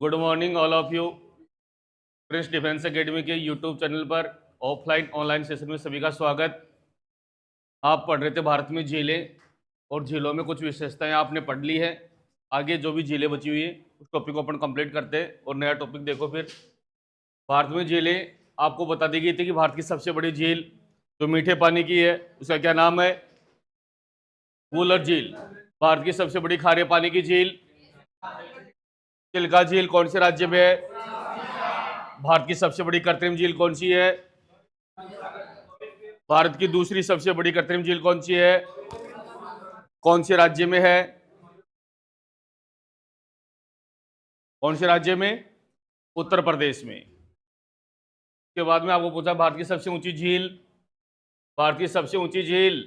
Good morning all of you. Prince defence academy के YouTube channel पर offline online session में सभी का स्वागत। आप पढ़ रहे थे भारत में झीलें और झीलों में कुछ विशेषताएं आपने पढ़ ली है। आगे जो भी झीलें बची हुई है उस टॉपिक को अपन कंप्लीट करते हैं और नया टॉपिक देखो। फिर भारत में झीलें आपको बता दी गई थी कि भारत की सबसे बड़ी झील जो मीठे पानी की है उसका क्या नाम है? वुलर झील। भारत की सबसे बड़ी खारे पानी की झील चिल्का झील कौन से राज्य में है? भारत की सबसे बड़ी कृत्रिम झील कौन सी है? भारत की दूसरी सबसे बड़ी कृत्रिम झील कौन सी है? कौन से राज्य में है? कौन से राज्य में? उत्तर प्रदेश में। उसके बाद में आपको पूछा भारत की सबसे ऊंची झील। भारत की सबसे ऊंची झील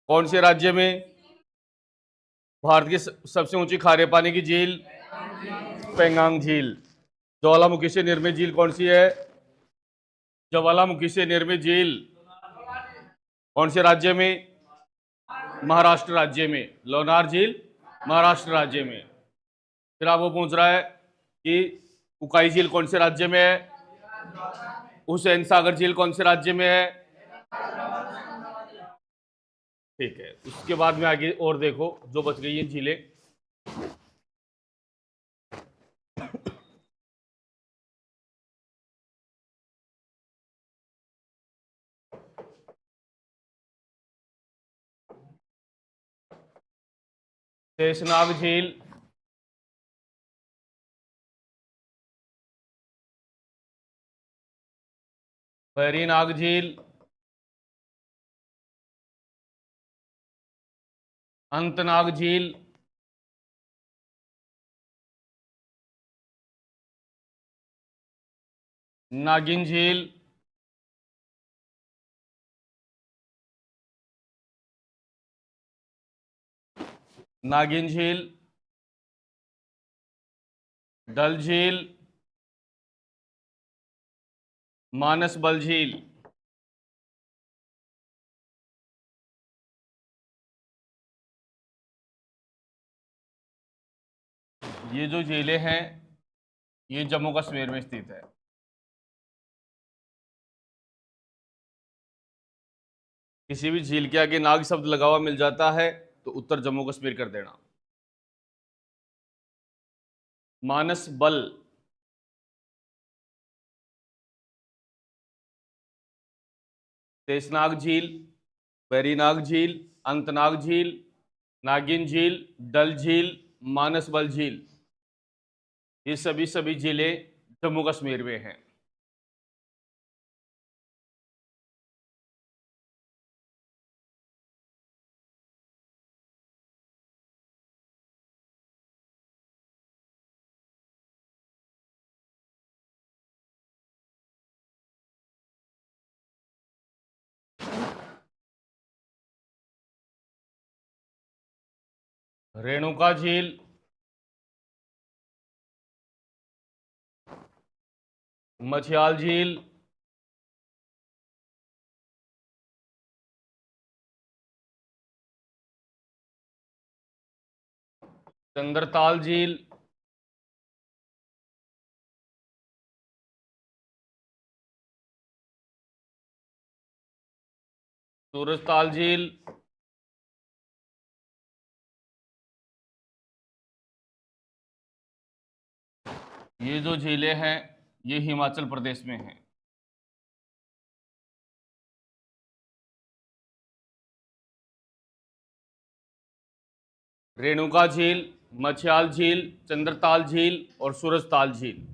कौन से राज्य में? भारत की सबसे ऊंची खारे पानी की झील पेंगांग झील। ज्वालामुखी से निर्मित झील कौन सी है? ज्वालामुखी से निर्मित झील कौन से राज्य में? महाराष्ट्र राज्य में। लोनार झील महाराष्ट्र राज्य में। फिर आपको पूछ रहा है कि उकाई झील कौन से राज्य में है? हुसैन सागर झील कौन से राज्य में है? ठीक है। उसके बाद में आगे और देखो जो बच गई है झीलें। शेषनाग झील, वेरीनाग झील, अंतनाग झील, नागिन झील, नागिन झील, डल झील, मानस बल झील। ये जो झीलें हैं ये जम्मू कश्मीर में स्थित है। किसी भी झील के आगे नाग शब्द लगा हुआ मिल जाता है तो उत्तर जम्मू कश्मीर कर देना। मानस बल, शेषनाग झील, वेरीनाग झील, अंतनाग झील, नागिन झील, डल झील, मानस बल झील, ये सभी झीलें जम्मू कश्मीर में हैं। रेणुका झील, मछियाल झील, चंद्रताल झील, सूरजताल झील, ये जो झीलें हैं ये हिमाचल प्रदेश में हैं। रेणुका झील, मछियाल झील, चंद्रताल झील और सूरजताल झील।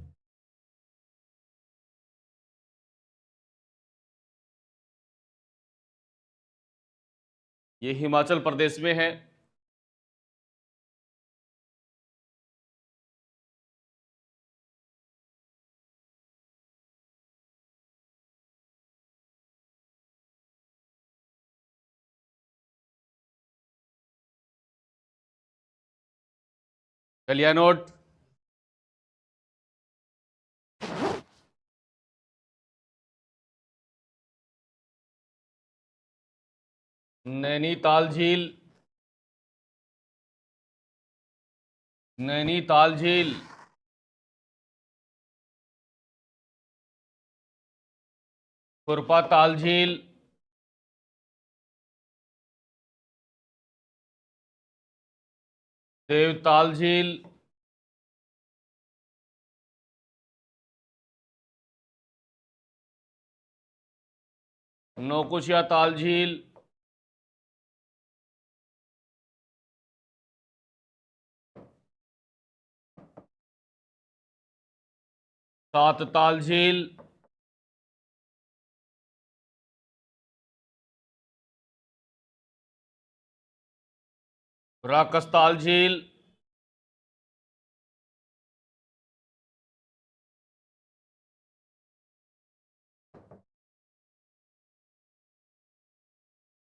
ये हिमाचल प्रदेश में है। कलिया नोट। नैनीताल झील, नैनीताल झील, खुरपा ताल झील, देवताल झील, नौकुचिया ताल झील, सात ताल झील, राकसताल झील,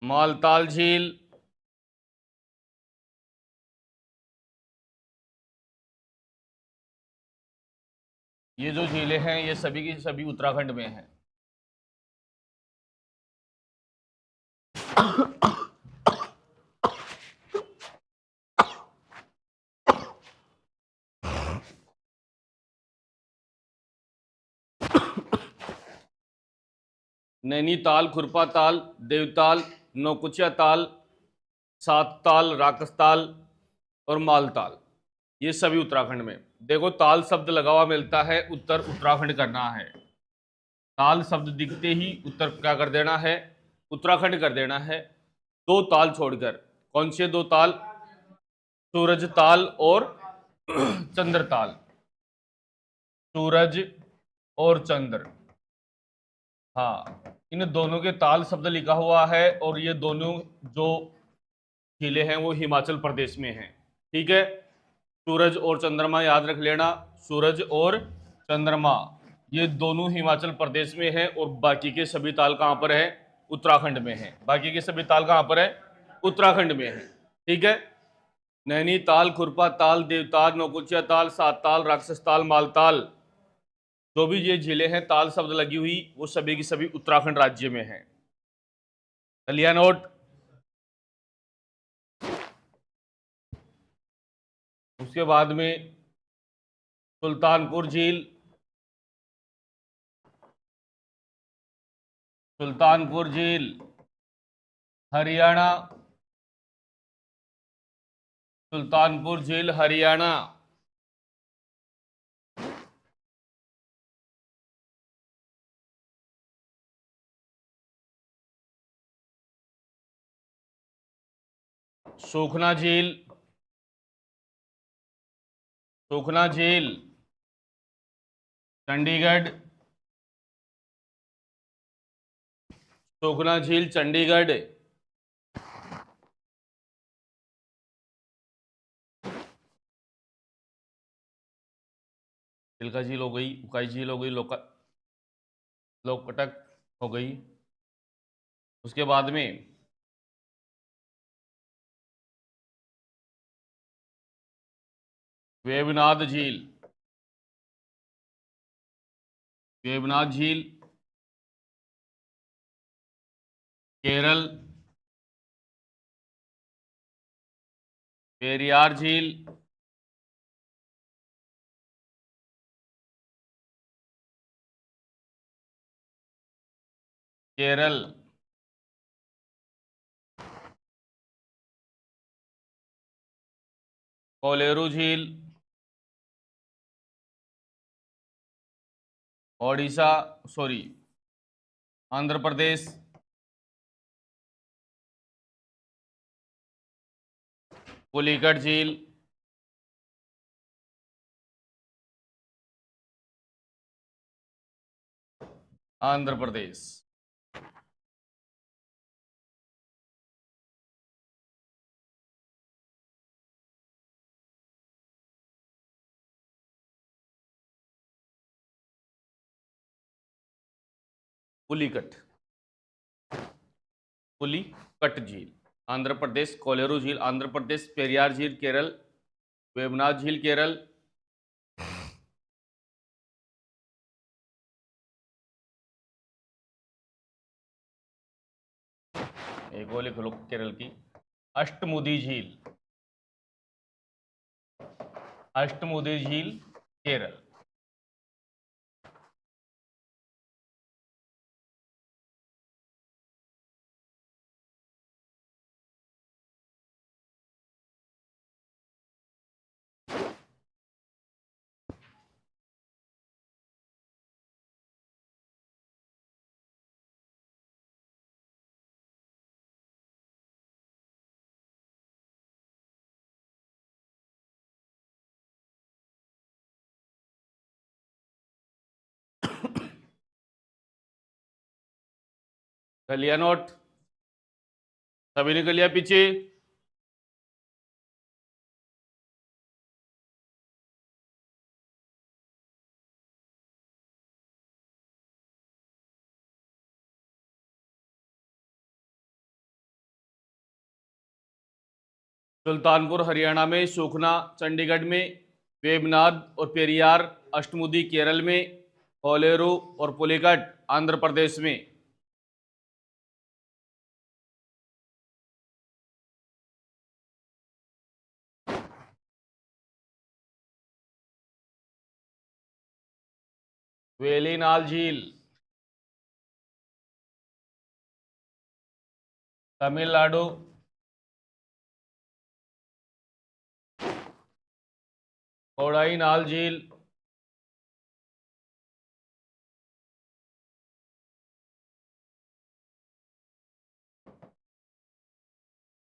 मालताल झील, ये जो झीलें हैं ये सभी की सभी उत्तराखंड में हैं। नैनीताल, खुरपा ताल, देवताल, नौकुचिया ताल, सात ताल, राकसताल और मालताल, ये सभी उत्तराखंड में। देखो ताल शब्द लगा हुआ मिलता है, उत्तर उत्तराखंड करना है। ताल शब्द दिखते ही उत्तर क्या कर देना है, उत्तराखंड कर देना है। दो ताल छोड़कर, कौन से दो ताल? सूरज ताल और चंद्र ताल। सूरज और चंद्र, हाँ, इन दोनों के ताल शब्द लिखा हुआ है और ये दोनों जो झीलें हैं वो हिमाचल प्रदेश में हैं। ठीक है, सूरज और चंद्रमा याद रख लेना। सूरज और चंद्रमा ये दोनों हिमाचल प्रदेश में है और बाकी के सभी ताल कहाँ पर है? उत्तराखंड में है। बाकी के सभी ताल कहाँ पर है? उत्तराखंड में है। ठीक है, नैनीताल, खुरपा ताल, देवताल, नौकुचिया ताल, सात ताल, राक्षस ताल, मालताल, जो भी ये झीलें हैं ताल शब्द लगी हुई वो सभी की सभी उत्तराखंड राज्य में है। लिया नोट। उसके बाद में सुल्तानपुर झील, सुल्तानपुर झील हरियाणा, सुल्तानपुर झील हरियाणा। सूखना झील, सूखना झील चंडीगढ़, सूखना झील चंडीगढ़। तिलका झील हो गई, उकाई झील हो गई, लोकटक हो गई। उसके बाद में वेवनाथ झील, वेवनाथ झील केरल, पेरियार झील केरल, कोलेरू झील ओडिशा, सॉरी आंध्र प्रदेश, पुलिकट झील आंध्र प्रदेश। पुलिकट, पुलिकट झील आंध्र प्रदेश, कोलेरू झील आंध्र प्रदेश, पेरियार झील केरल, वेवनाथ झील केरल। एक और लिख लो केरल की, अष्टमुदी झील, अष्टमुदी झील केरल। कर लिया नोट? सभी ने कर लिया पीछे? सुल्तानपुर हरियाणा में, सुखना चंडीगढ़ में, वेबनाड और पेरियार अष्टमुदी केरल में, कोलेरू और पुलिकट आंध्र प्रदेश में। वेलिनाल झील तमिलनाडु। कोडाईनाल झील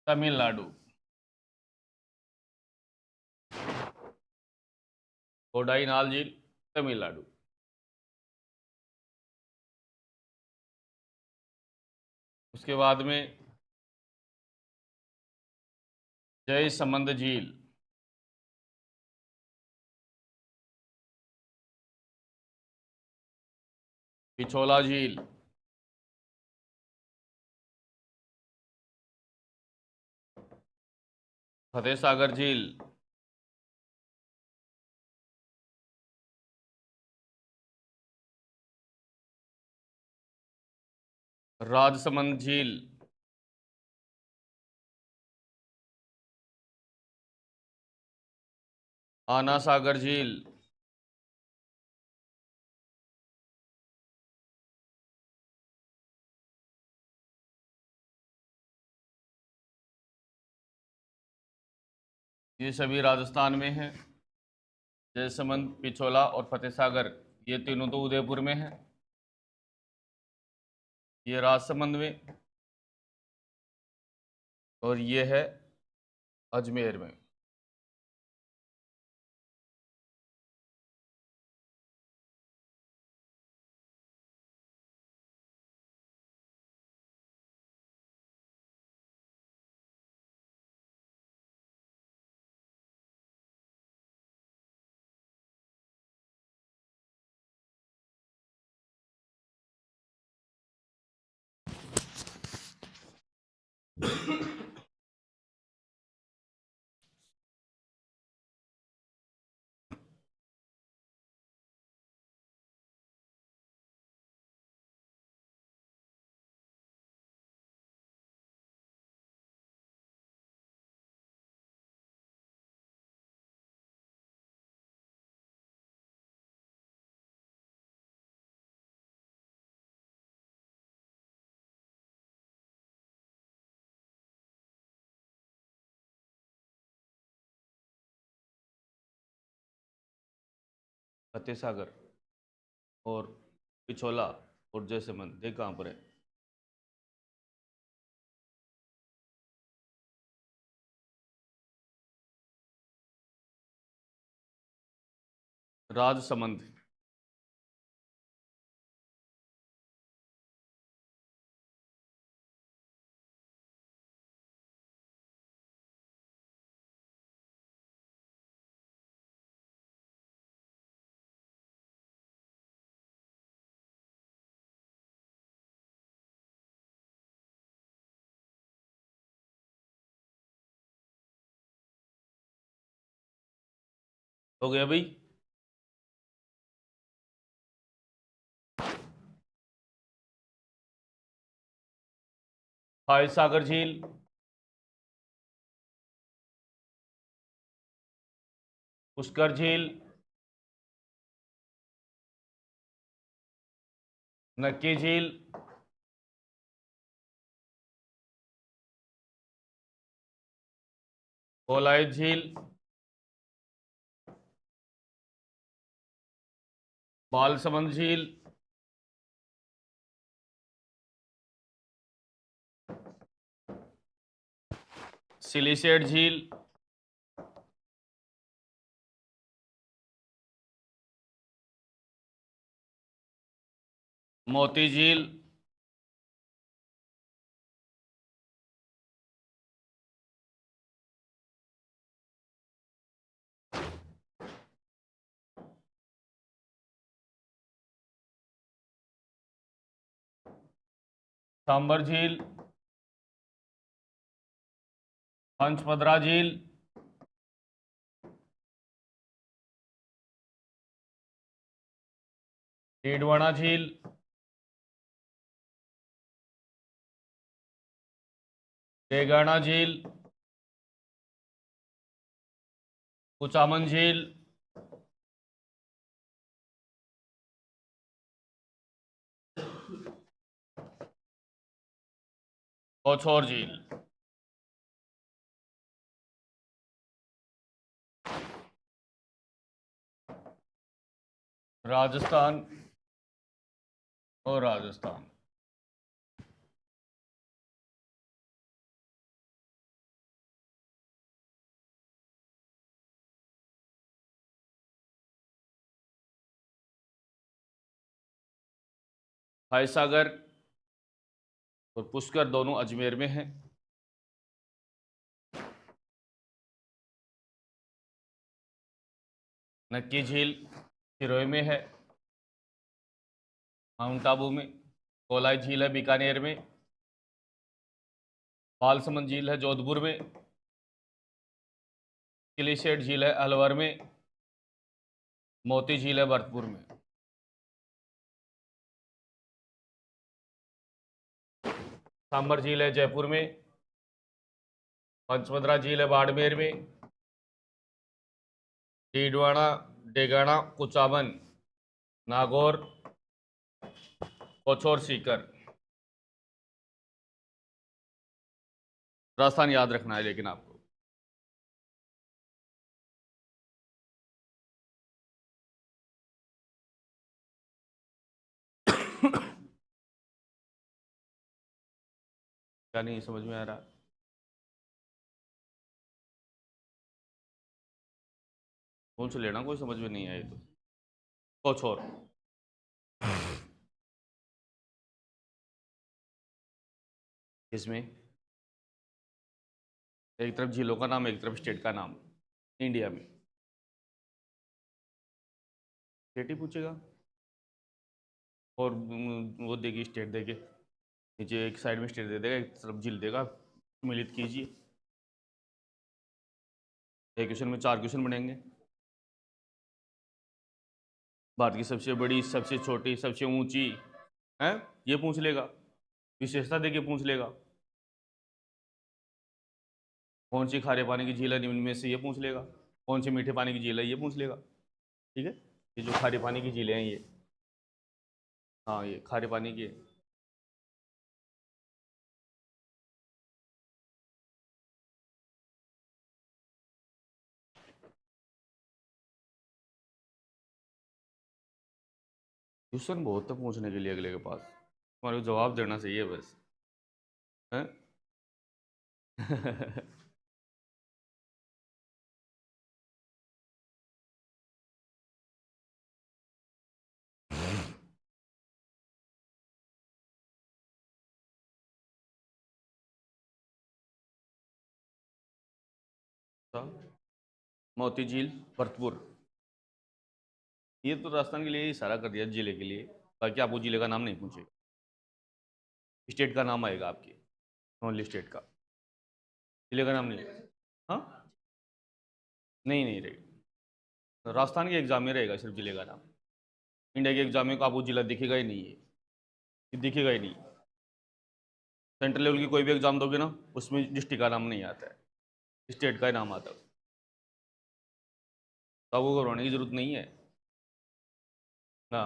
तमिलनाडु। कोडाईनाल झील तमिलनाडु। उसके बाद में जयसमंद झील, पिछोला झील, फतेह सागर झील, राजसमंद झील, आना सागर झील, ये सभी राजस्थान में हैं। जयसमंद, पिछोला और फतेह सागर ये तीनों तो उदयपुर में हैं। ये राजसमंद में और ये है अजमेर में। फतेह सागर और पिछोला और जयसमंद देख कहाँ पर है? राजसमंद। हो गया भाई? फाइव सागर झील, पुष्कर झील, नक्की झील, कोलायत झील, बालसमंद झील, सिलिसेट झील, मोती झील, सांबर झील, पंचपदरा झील, डीडवाना झील, डेगाना झील, कुचामन झील, कौछोर झील। राजस्थान और राजस्थान। फॉयसागर और पुष्कर दोनों अजमेर में हैं। नक्की झील सिरोही में है, माउंट आबू में। कोलाई झील है बीकानेर में। बालसमंद झील है जोधपुर में। सिलिसेट झील है अलवर में। मोती झील है भरतपुर में। सांबर झील है जयपुर में। पंचमदरा झील है बाड़मेर में। डीडवाना, डेगाना, कुचामन, नागौर, कौछोर, सीकर। राजस्थान याद रखना है लेकिन आपको। क्या नहीं समझ में आ रहा? कौन से लेना, कोई समझ में नहीं आए तो कौछोर। इसमें एक तरफ झीलों का नाम, एक तरफ स्टेट का नाम। इंडिया में स्टेट ही पूछेगा और वो देगी स्टेट देके, नीचे एक साइड में स्टेट दे देगा, एक तरफ झील देगा। मिलित कीजिए, एक क्वेश्चन में 4 क्वेश्चन बनेंगे। भारत की सबसे बड़ी, सबसे छोटी, सबसे ऊंची है, ये पूछ लेगा। विशेषता देके पूछ लेगा। कौन सी खारे पानी की झील है निम्न में से, ये पूछ लेगा। कौन सी मीठे पानी की झील है, ये पूछ लेगा। ठीक है, ये जो खारे पानी की झीलें हैं ये, हाँ ये खारे पानी की है। क्वेश्चन बहुत है पूछने के लिए अगले के पास, तुम्हारे को जवाब देना चाहिए बस है। मोती झील भरतपुर, ये तो राजस्थान के लिए इशारा कर दिया जिले के लिए, बाकी आपको जिले का नाम नहीं पूछेगा, स्टेट का नाम आएगा आपके, ओनली स्टेट का, जिले का नाम नहीं। हाँ नहीं नहीं रहेगा, राजस्थान के एग्जाम में रहेगा सिर्फ जिले का नाम। इंडिया के एग्जाम में को आपको जिला दिखेगा ही नहीं है, ये दिखेगा ही नहीं। सेंट्रल लेवल की कोई भी एग्जाम दोगे ना, उसमें डिस्ट्रिक्ट का नाम नहीं आता है, स्टेट का ही नाम आता है। तो आपको घबराने की जरूरत नहीं है ना।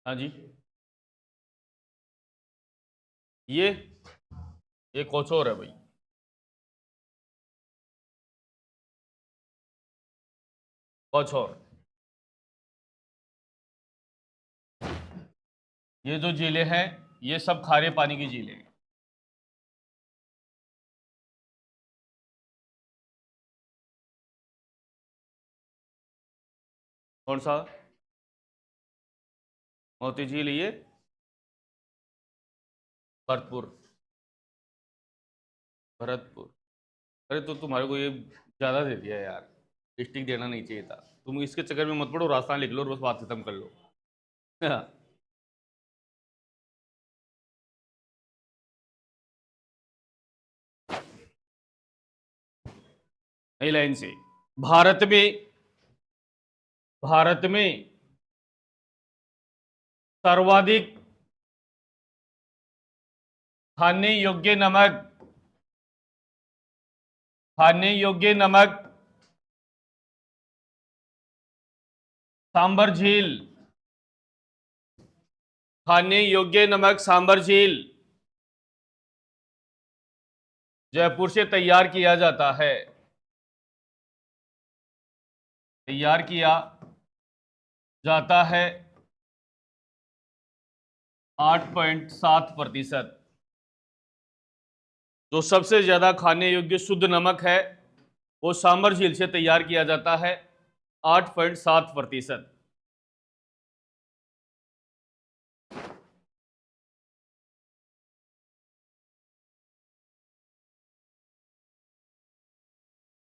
हाँ जी, ये ये कुछ और है भाई। कुछ और, ये जो झीलें हैं ये सब खारे पानी की झीलें हैं। कौन सा? मोती झील, ये भरतपुर, भरतपुर। अरे तो तुम्हारे को ये ज्यादा दे दिया यार, डिस्ट्रिक्ट देना नहीं चाहिए था। तुम इसके चक्कर में मत पड़ो, राजस्थान लिख लो और बस बात खत्म कर लो। हाँ, नई लाइन से। भारत में, भारत में सर्वाधिक खाने योग्य नमक, खाने योग्य नमक सांबर झील, खाने योग्य नमक सांबर झील जयपुर से तैयार किया जाता है। तैयार किया जाता है 8.7%। जो सबसे ज्यादा खाने योग्य शुद्ध नमक है वो सांबर झील से तैयार किया जाता है, 8.7%।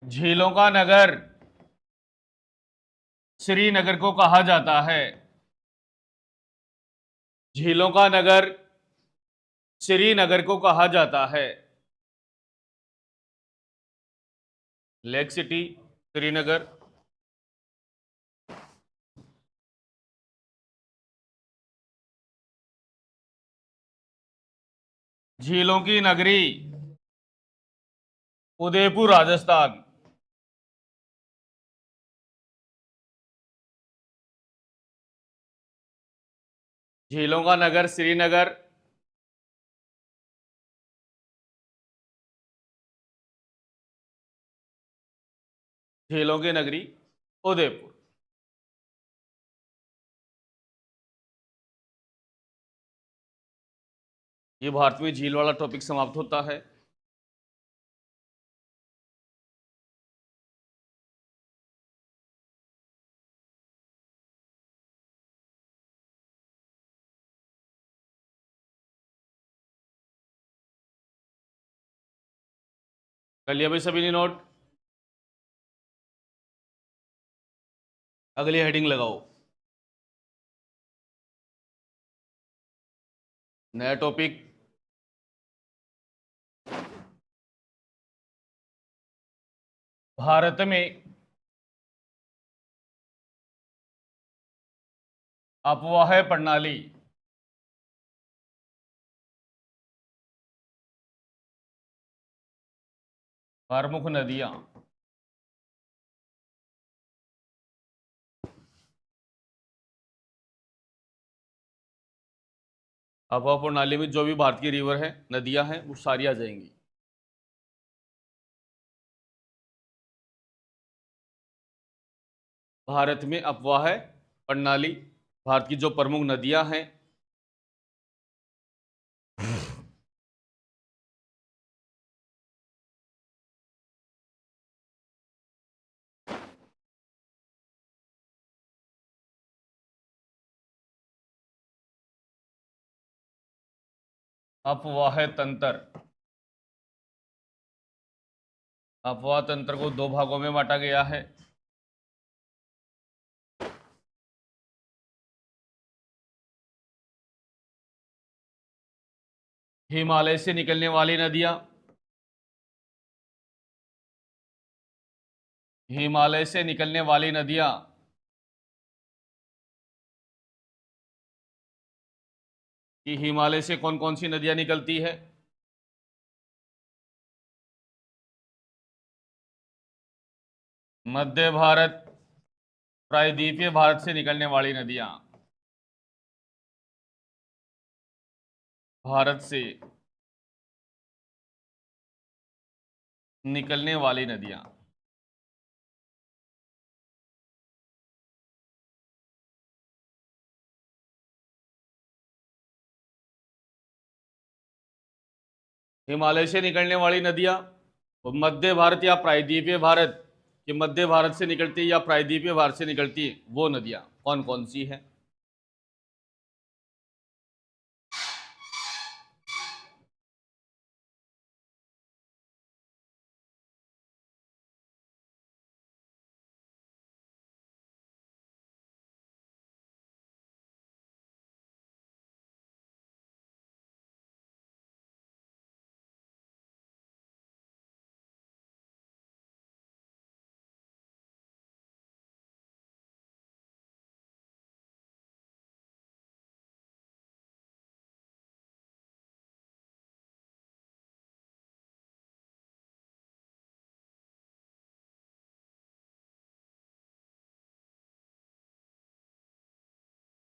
झीलों का नगर श्रीनगर को कहा जाता है। झीलों का नगर श्रीनगर को कहा जाता है। Lake city Srinagar. झीलों की नगरी उदयपुर राजस्थान। झीलों का नगर श्रीनगर, झीलों की नगरी उदयपुर। ये भारत में झील वाला टॉपिक समाप्त होता है। कर लिया भाई सभी ने नोट? अगली हेडिंग लगाओ। नया टॉपिक, भारत में अफवाह प्रणाली। प्रमुख नदियां। अफवाह प्रणाली में जो भी भारत की रिवर है, नदियां हैं, वो सारी आ जाएंगी। भारत में अफवाह प्रणाली, भारत की जो प्रमुख नदियां हैं। अफवाह तंत्र, अफवाह तंत्र को दो भागों में बांटा गया है। हिमालय से निकलने वाली नदियां, हिमालय से निकलने वाली नदियां कि हिमालय से कौन कौन सी नदियां निकलती है? मध्य भारत, प्रायद्वीपीय भारत से निकलने वाली नदियां, भारत से निकलने वाली नदियां। हिमालय से निकलने वाली नदियां, मध्य भारत या प्रायद्वीपीय भारत कि मध्य भारत से निकलती है या प्रायद्वीपीय भारत से निकलती है, वो नदियां कौन कौन सी है?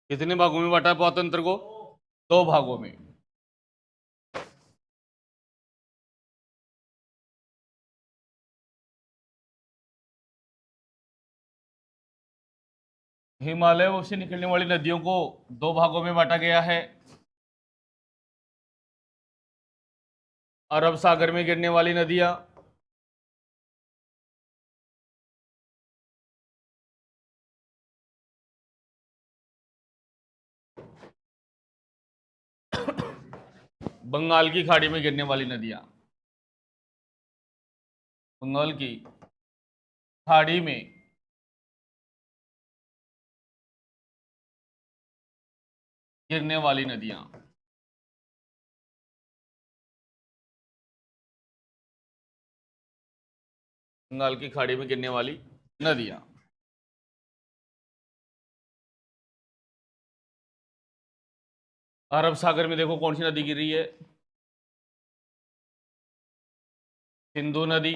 कितने भागों में बांटा पातंत्र को? दो भागों में। हिमालय से निकलने वाली नदियों को दो भागों में बांटा गया है। अरब सागर में गिरने वाली नदियां, बंगाल की खाड़ी में गिरने वाली नदियां, बंगाल की खाड़ी में गिरने वाली नदियां। बंगाल की खाड़ी में गिरने वाली नदियां। अरब सागर में देखो कौन सी नदी गिर रही है? सिंधु नदी,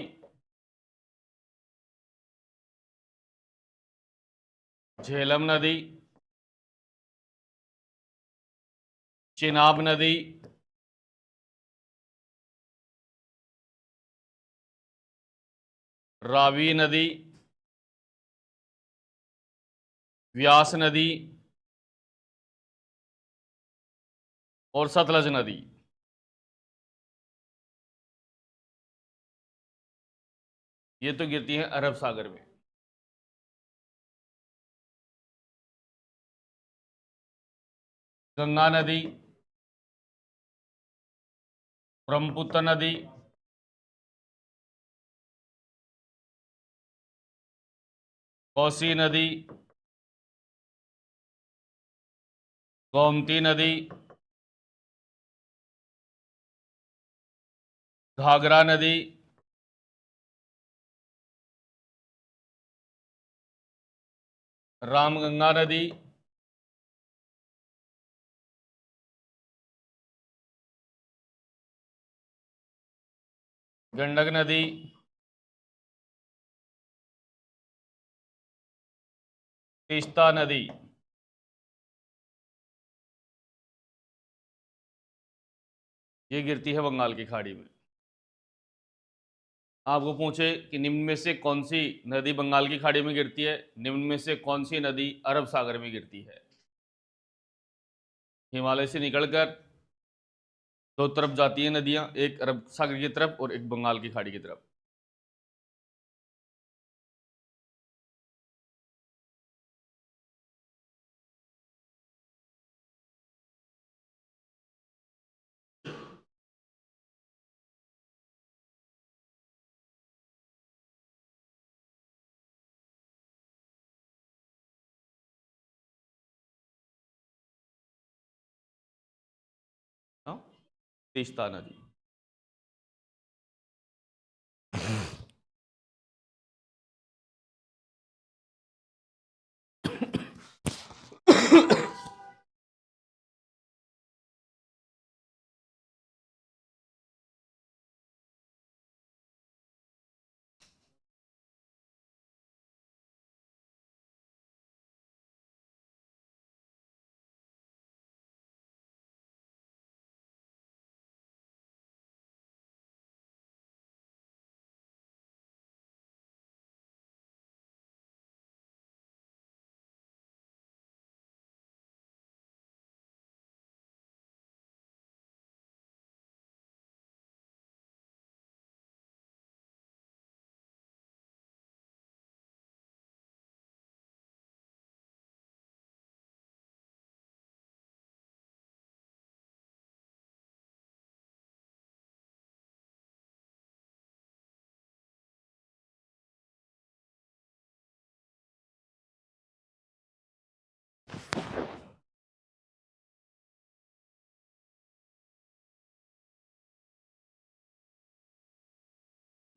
झेलम नदी, चिनाब नदी, रावी नदी, व्यास नदी और सतलज नदी। ये तो गिरती है अरब सागर में। गंगा नदी, ब्रह्मपुत्र नदी, कोसी नदी, गोमती नदी, घाघरा नदी, रामगंगा नदी, गंडक नदी, तीस्ता नदी। ये गिरती है बंगाल की खाड़ी में। आपको पूछे कि निम्न में से कौन सी नदी बंगाल की खाड़ी में गिरती है, निम्न में से कौन सी नदी अरब सागर में गिरती है? हिमालय से निकलकर दो तरफ जाती है नदियां, एक अरब सागर की तरफ और एक बंगाल की खाड़ी की तरफ। हाँ, तीस्ता नदी।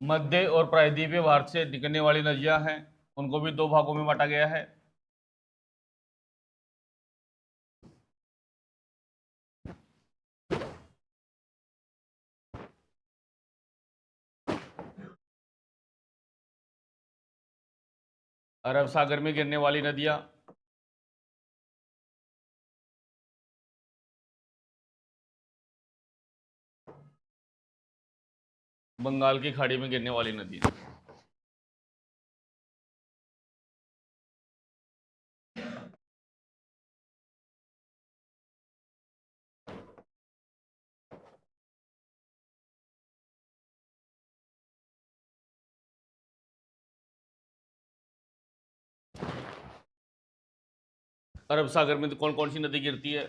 मध्य और प्रायद्वीपीय भारत से निकलने वाली नदियां हैं, उनको भी दो भागों में बांटा गया है। अरब सागर में गिरने वाली नदियां, बंगाल की खाड़ी में गिरने वाली नदियां। अरब सागर में कौन कौन सी नदी गिरती है?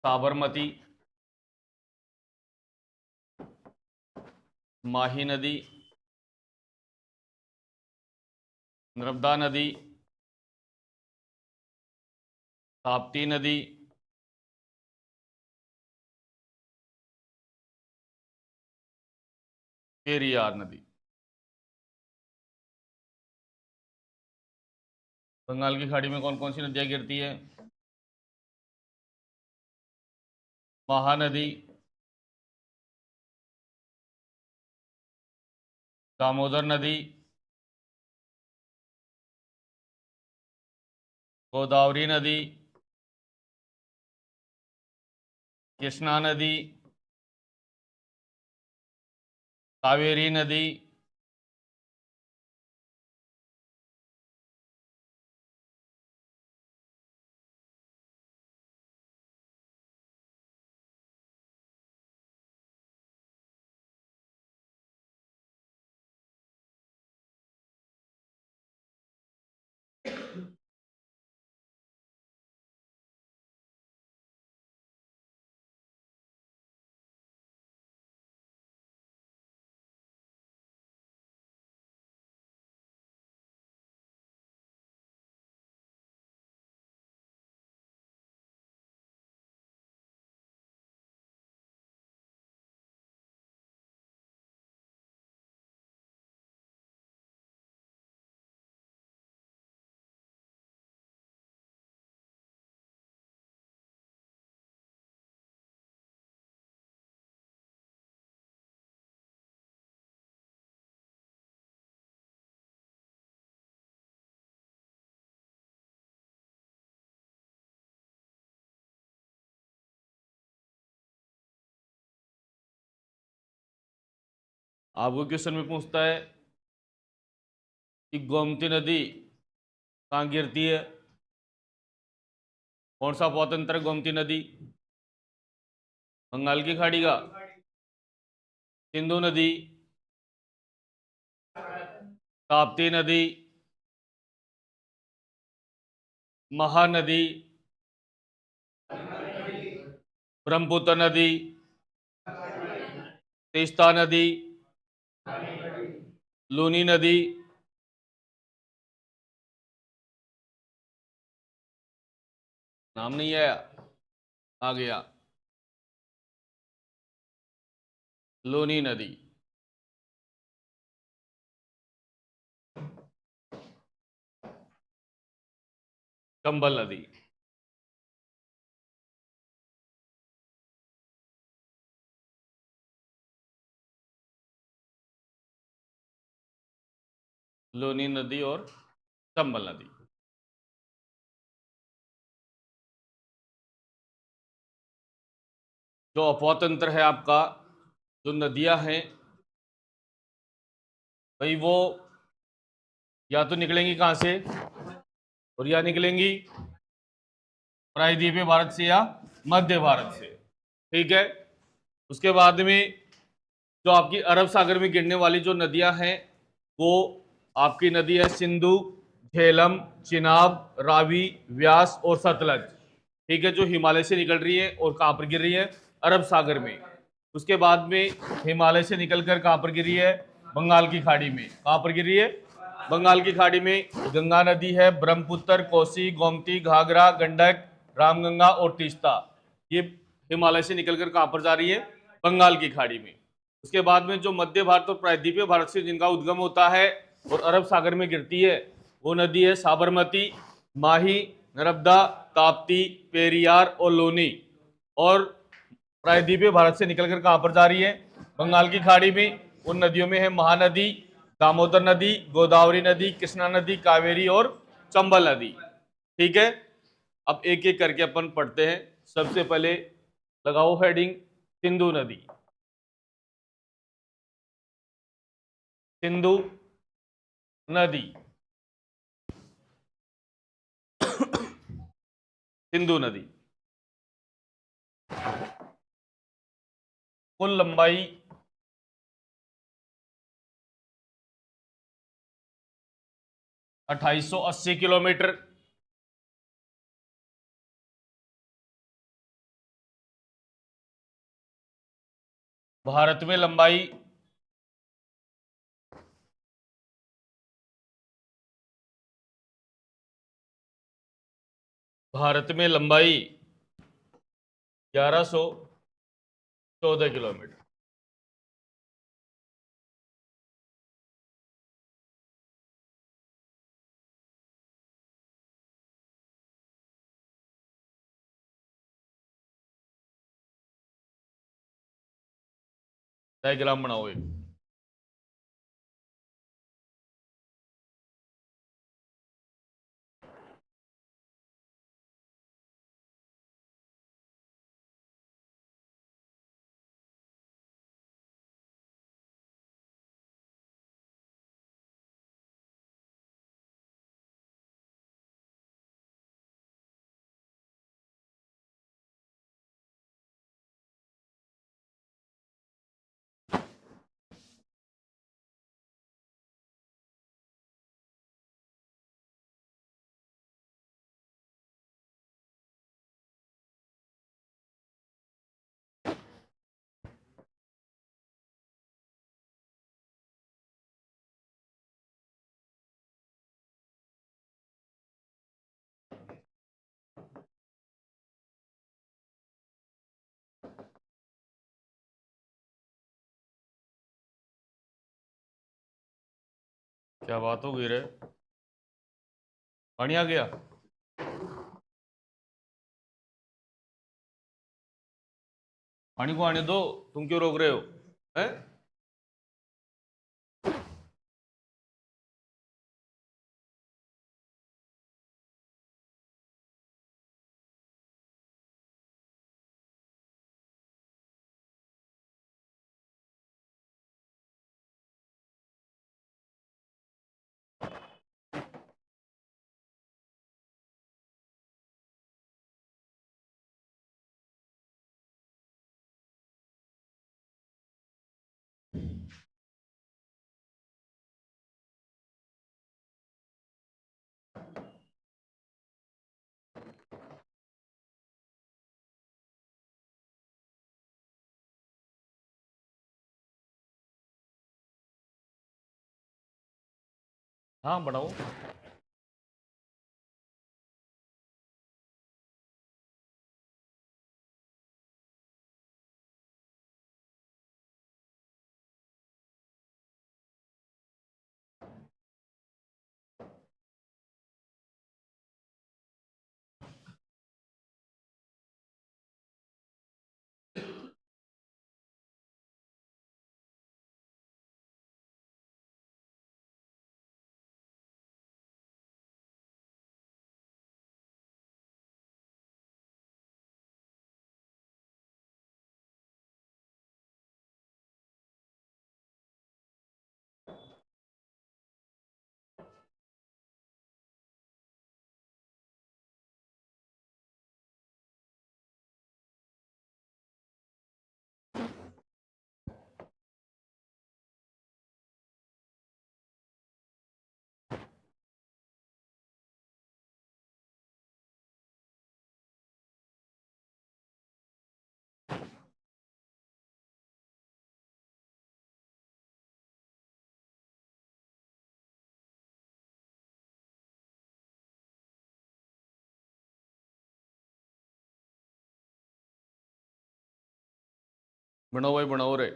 साबरमती, माही नदी, नर्मदा नदी, ताप्ती नदी, पेरियार नदी। बंगाल की खाड़ी में कौन कौन सी नदियां गिरती है? महानदी, दामोदर नदी, गोदावरी नदी, कृष्णा नदी, कावेरी नदी, आपको क्वेश्चन में पूछता है कि गोमती नदी कहाँ गिरती है? कौन सा पौतंत्र है गोमती नदी? बंगाल की खाड़ी का? सिंधु नदी, ताप्ती नदी, महानदी, ब्रह्मपुत्र नदी, तीस्ता नदी, लूनी नदी, नाम नहीं आया, आ गया, लूनी नदी। चंबल नदी। लूनी नदी और चंबल नदी। जो अपोतंत्र है आपका, जो नदियां हैं भाई, वो या तो निकलेंगी कहां से, और या निकलेंगी प्रायद्वीपीय भारत से या मध्य भारत से। ठीक है। उसके बाद में जो आपकी अरब सागर में गिरने वाली जो नदियां हैं, वो आपकी नदी है सिंधु, झेलम, चिनाब, रावी, व्यास और सतलज। ठीक है, जो हिमालय से निकल रही है और कहां पर गिर रही है? अरब सागर में। उसके बाद में हिमालय से निकलकर कहां पर गिरी है? बंगाल की खाड़ी में। कहां पर गिरी है? बंगाल की खाड़ी में गंगा नदी है, ब्रह्मपुत्र, कोसी, गोमती, घाघरा, गंडक, रामगंगा और तीस्ता। ये हिमालय से निकलकर कहां पर जा रही है? बंगाल की खाड़ी में। उसके बाद में जो मध्य भारत और प्रायद्वीपीय भारत से जिनका उद्गम होता है और अरब सागर में गिरती है, वो नदी है साबरमती, माही, नर्मदा, ताप्ती, पेरियार और लोनी। और प्रायद्वीपीय भारत से निकलकर कहां पर जा रही है? बंगाल की खाड़ी में। उन नदियों में है महानदी, दामोदर नदी, गोदावरी नदी, कृष्णा नदी, कावेरी और चंबल नदी। ठीक है, अब एक एक करके अपन पढ़ते हैं। सबसे पहले लगाओ हेडिंग सिंधु नदी। सिंधु नदी, सिंधु नदी कुल लंबाई 2880 किलोमीटर। भारत में लंबाई 1114 किलोमीटर। डायग्राम बनाओ एक। क्या बात हो गई रे, पानी आ गया? पानी को आने दो, तुम क्यों रोक रहे हो? हैं? हाँ बढ़ाओ। बनाओ भाई, बनाओ रे।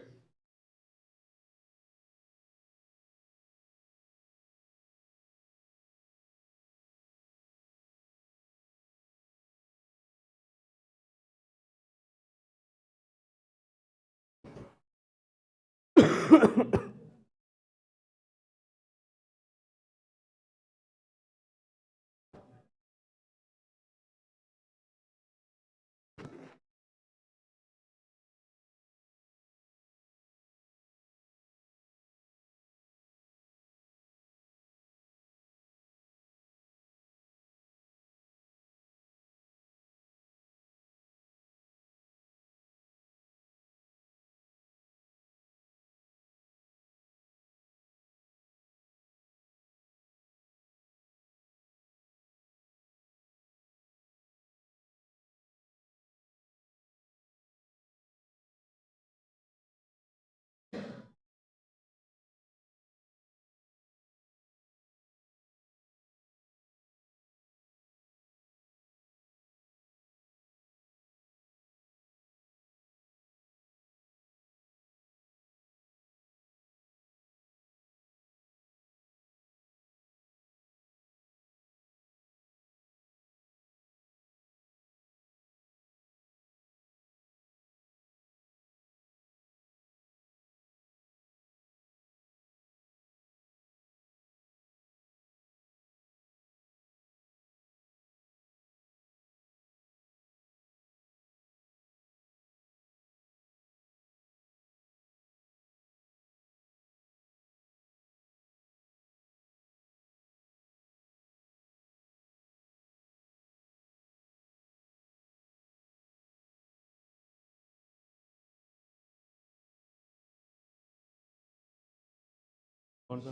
कौन सा?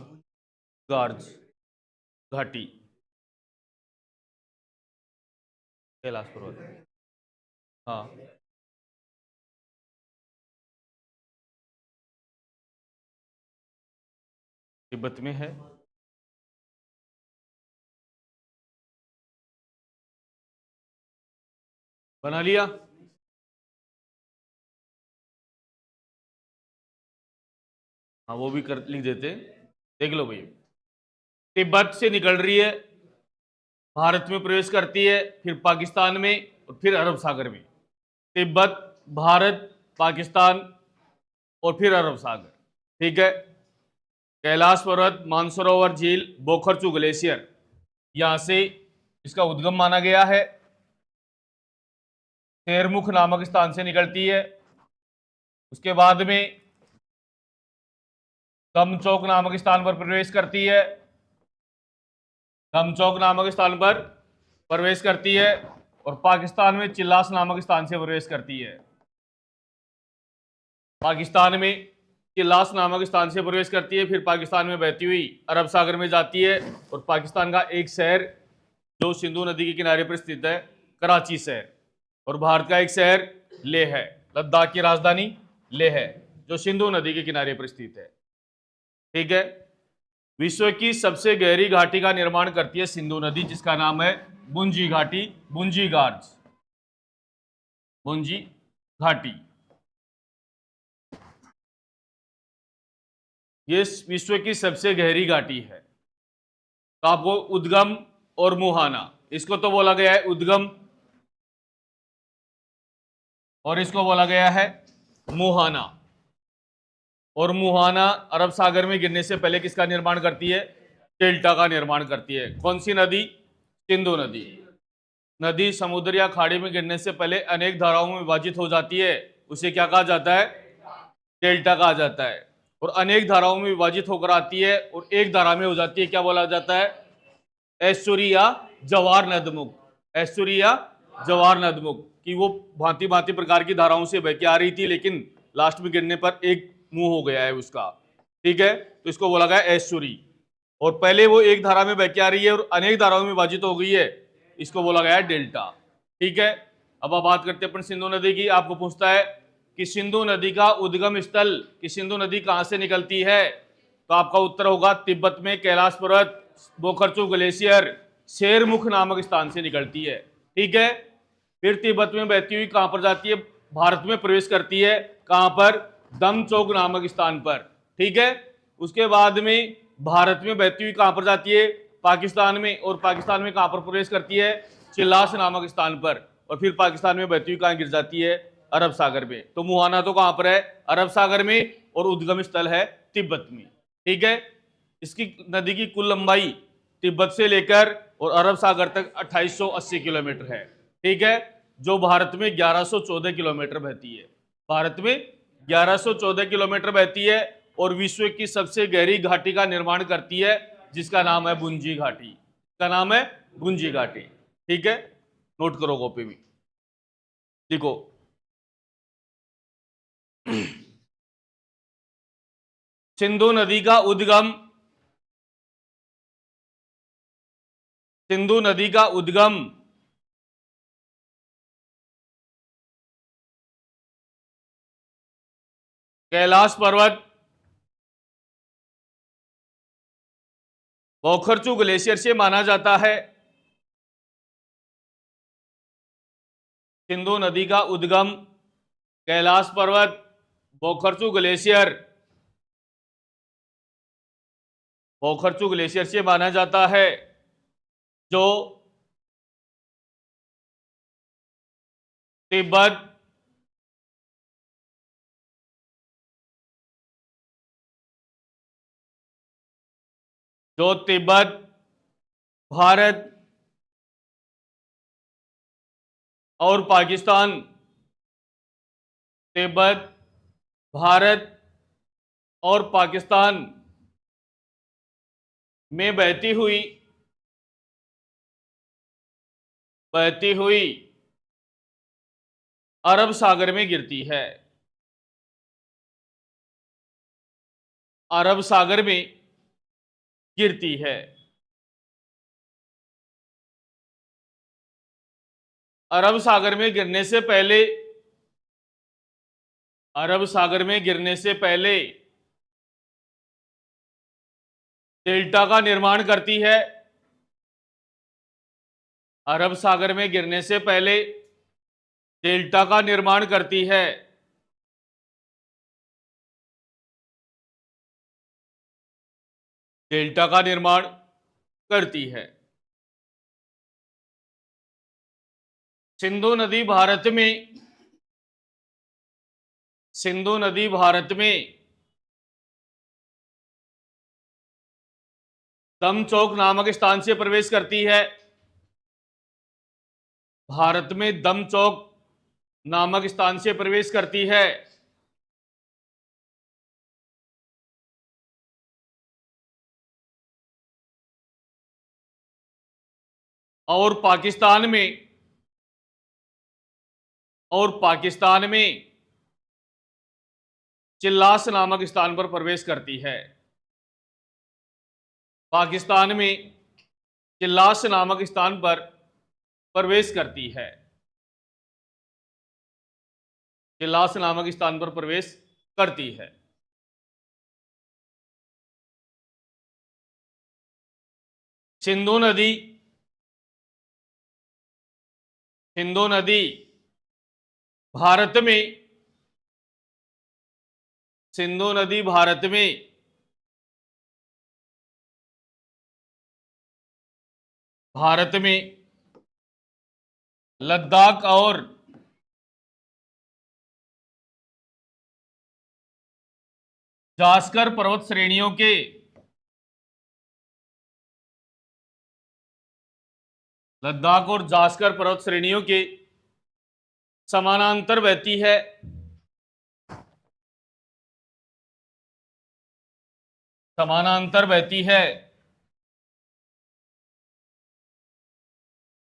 गार्ज घाटी, कैलाश पर्वत। हाँ, तिब्बत में है। बना लिया। हाँ, वो भी कर लिख देते। देख लो भाई, तिब्बत से निकल रही है, भारत में प्रवेश करती है, फिर पाकिस्तान में, और फिर अरब सागर में। तिब्बत, भारत, पाकिस्तान, और फिर अरब सागर। ठीक है। कैलाश पर्वत, मानसरोवर झील, बोखरचू ग्लेशियर, यहां से इसका उद्गम माना गया है। शेरमुख नामक स्थान से निकलती है। उसके बाद में दमचौक नामक स्थान पर प्रवेश करती है। दमचौक नामक स्थान पर प्रवेश करती है, और पाकिस्तान में चिल्लास नामक स्थान से प्रवेश करती है। पाकिस्तान में चिल्लास नामक स्थान से प्रवेश करती है, फिर पाकिस्तान में बहती हुई अरब सागर में जाती है, और पाकिस्तान का एक शहर जो सिंधु नदी के किनारे पर स्थित है, कराची शहर, और भारत का एक शहर लेह है, लद्दाख की राजधानी लेह है, जो सिंधु नदी के किनारे पर स्थित है। ठीक है। विश्व की सबसे गहरी घाटी का निर्माण करती है सिंधु नदी, जिसका नाम है बुंजी घाटी, बुंजी गार्ज, बुंजी घाटी। ये विश्व की सबसे गहरी घाटी है। तो आपको उद्गम और मुहाना, इसको तो बोला गया है उद्गम, और इसको बोला गया है मुहाना। और मुहाना अरब सागर में गिरने से पहले किसका निर्माण करती है? डेल्टा का निर्माण करती है। कौन सी नदी? सिंधु नदी। नदी समुद्र या खाड़ी में गिरने से पहले अनेक धाराओं में विभाजित हो जाती है, उसे क्या कहा जाता है? डेल्टा कहा जाता है। और अनेक धाराओं में विभाजित होकर आती है और एक धारा में हो जाती है, क्या बोला जाता है? एस्चुरी या जवार नदमुख। एस्चुरी या जवार नदमुख, कि वो भांति भांति प्रकार की धाराओं से बह के आ रही थी, लेकिन लास्ट में गिरने पर एक मुंह हो गया है उसका। ठीक है, तो इसको बोला गया एस्चुरी। और पहले वो एक धारा में बह के आ रही है और अनेक धाराओं में विभाजित हो गई है, इसको बोला गया है डेल्टा। ठीक है। अब आप बात करते हैं अपन सिंधु नदी की। आपको पूछता है कि सिंधु नदी का उद्गम स्थल, कि सिंधु नदी कहां से निकलती है, तो आपका उत्तर होगा तिब्बत में कैलाश पर्वत, बोखरचू ग्लेशियर, शेरमुख नामक स्थान से निकलती है। ठीक है। फिर तिब्बत में बहती हुई कहां पर जाती है? भारत में प्रवेश करती है। कहां पर? दमचौक नामक स्थान पर। ठीक है। उसके बाद में भारत में बहती हुई कहां पर जाती है? पाकिस्तान में। और पाकिस्तान में कहां पर प्रवेश करती है? चिल्लास नामक स्थान पर। और फिर पाकिस्तान में बहती हुई कहां गिर जाती है? अरब सागर में। तो मुहाना तो कहां पर है? अरब सागर में। और उद्गम स्थल है तिब्बत में। ठीक है। इसकी नदी की कुल लंबाई तिब्बत से लेकर और अरब सागर तक 2880 किलोमीटर है। ठीक है। जो भारत में 1114 किलोमीटर बहती है। भारत में 1114 किलोमीटर बहती है और विश्व की सबसे गहरी घाटी का निर्माण करती है, जिसका नाम है भुंजी घाटी। इसका नाम है भुंजी घाटी। ठीक है। नोट करो कॉपी में। देखो, सिंधु नदी का उद्गम, सिंधु नदी का उद्गम कैलाश पर्वत बोखरचू ग्लेशियर से माना जाता है। सिंधु नदी का उद्गम कैलाश पर्वत बोखरचू ग्लेशियर, बोखरचू ग्लेशियर से माना जाता है, जो तिब्बत, जो तिब्बत, भारत और पाकिस्तान, तिब्बत, भारत और पाकिस्तान में बहती हुई अरब सागर में गिरती है। अरब सागर में गिरती है। अरब सागर में गिरने से पहले, अरब सागर में गिरने से पहले डेल्टा का निर्माण करती है। अरब सागर में गिरने से पहले डेल्टा का निर्माण करती है। डेल्टा का निर्माण करती है। सिंधु नदी भारत में, सिंधु नदी भारत में दमचौक नामक स्थान से प्रवेश करती है। भारत में दमचौक नामक स्थान से प्रवेश करती है। और पाकिस्तान में, और पाकिस्तान में चिल्लास नामक स्थान पर प्रवेश करती है। पाकिस्तान में चिल्लास नामक स्थान पर प्रवेश करती है। चिल्लास नामक स्थान पर प्रवेश करती है। सिंधु नदी, सिंधु नदी भारत में, सिंधु नदी भारत में भारत में लद्दाख और जास्कर पर्वत श्रेणियों के लद्दाख और जास्कर पर्वत श्रेणियों के समानांतर बहती है। समानांतर बहती है।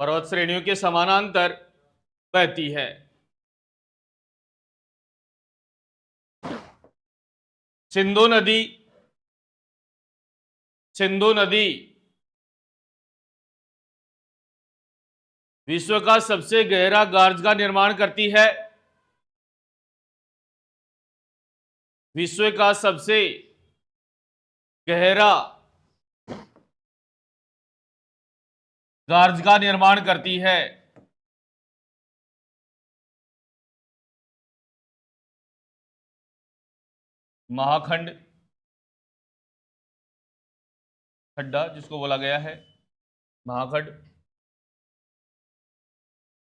पर्वत श्रेणियों के समानांतर बहती है। सिंधु नदी, सिंधु नदी विश्व का सबसे गहरा गार्ज का निर्माण करती है। विश्व का सबसे गहरा गार्ज का निर्माण करती है। महाखंड खड्डा जिसको बोला गया है महाखंड।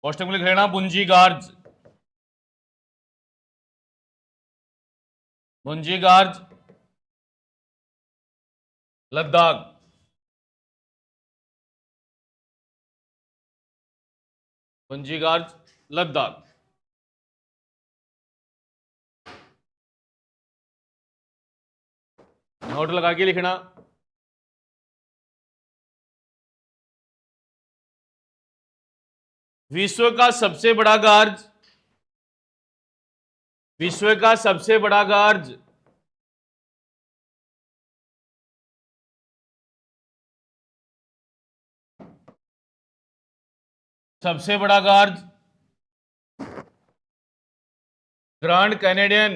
कोष्टक में लिख लेना Bunji gorge, Bunji gorge Ladakh, Bunji gorge Ladakh. Note लगा के लिखना। विश्व का सबसे बड़ा गार्ज, विश्व का सबसे बड़ा गार्ज सबसे बड़ा गार्ज grand Canadian,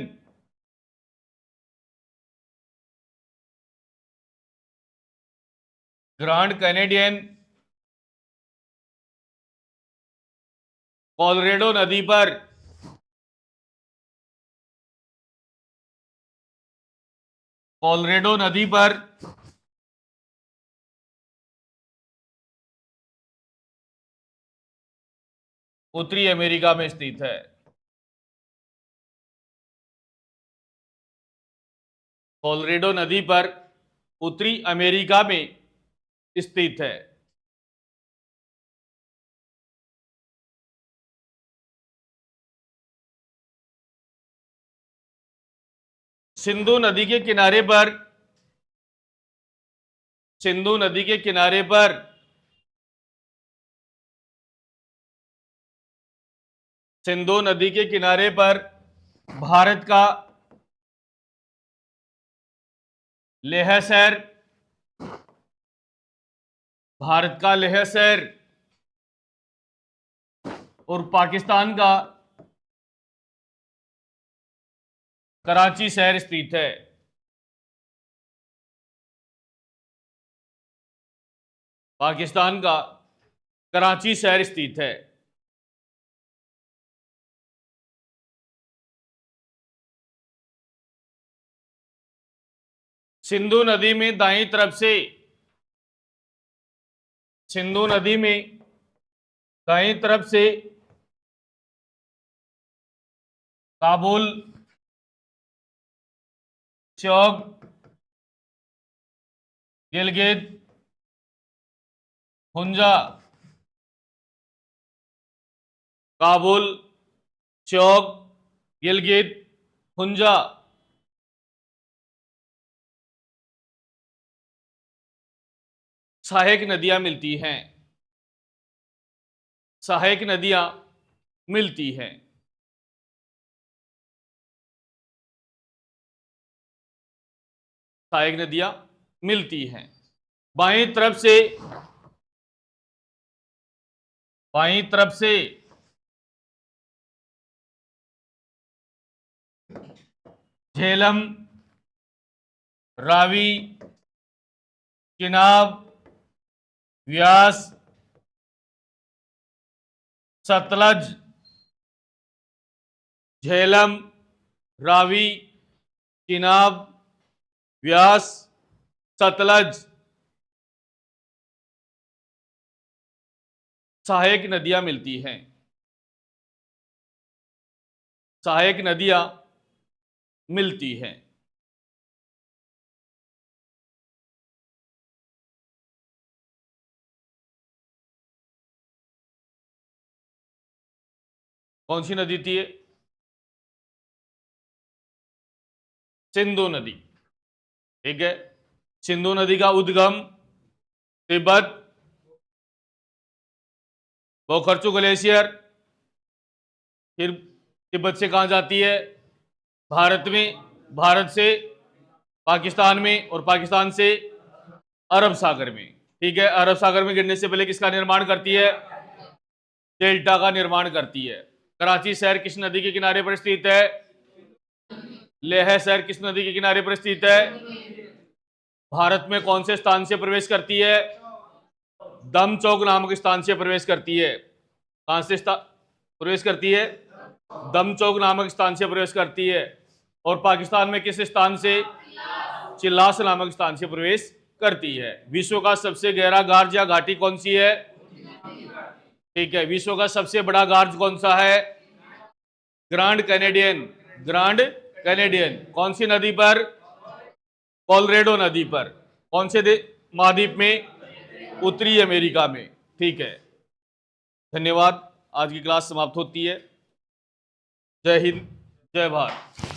grand Canadian Colorado नदी पर, कोलोराडो नदी पर उत्तरी अमेरिका में स्थित है। कोलोराडो नदी पर उत्तरी अमेरिका में स्थित है। सिंधु नदी के किनारे पर, सिंधु नदी के किनारे पर सिंधु नदी के किनारे पर भारत का लेह शहर, भारत का लेह शहर और पाकिस्तान का कराची शहर स्थित है। पाकिस्तान का कराची शहर स्थित है। सिंधु नदी में दाईं तरफ से, सिंधु नदी में दाईं तरफ से काबुल, चौक, गिलगित, हुंजा, काबुल, चौक, गिलगित, हुंजा सहायक नदियां मिलती हैं, सहायक नदियां मिलती हैं। सहायक नदियां मिलती हैं। बाईं तरफ से, बाईं तरफ से झेलम, रावी, चिनाब, व्यास, सतलज, झेलम, रावी, चिनाब, व्यास, सतलज सहायक नदियां मिलती हैं, सहायक नदियां मिलती हैं। कौन सी नदी थी ये? सिंधु नदी। ठीक है, सिंधु नदी का उद्गम तिब्बत, बोखरचू ग्लेशियर, फिर तिब्बत से कहां जाती है? भारत में, भारत से पाकिस्तान में और पाकिस्तान से अरब सागर में। ठीक है, अरब सागर में गिरने से पहले किसका निर्माण करती है? डेल्टा का निर्माण करती है। कराची शहर किस नदी के किनारे पर स्थित है? लेह शहर किस नदी के किनारे पर स्थित है? भारत में कौन से स्थान से प्रवेश करती है? दमचौक नामक स्थान से प्रवेश करती है। कहां से प्रवेश करती है? दमचौक नामक स्थान से प्रवेश करती है। और पाकिस्तान में किस स्थान से? चिल्लास नामक स्थान से प्रवेश करती है। विश्व का सबसे गहरा गार्ज या घाटी कौन सी है? ठीक है। विश्व का सबसे बड़ा गार्ज कौन सा है? Grand Canadian. ग्रांड कैनेडियन कौन सी नदी पर? कोलोराडो नदी पर। कौन से महाद्वीप में? उत्तरी अमेरिका में। ठीक है, धन्यवाद। आज की क्लास समाप्त होती है। जय हिंद, जय भारत।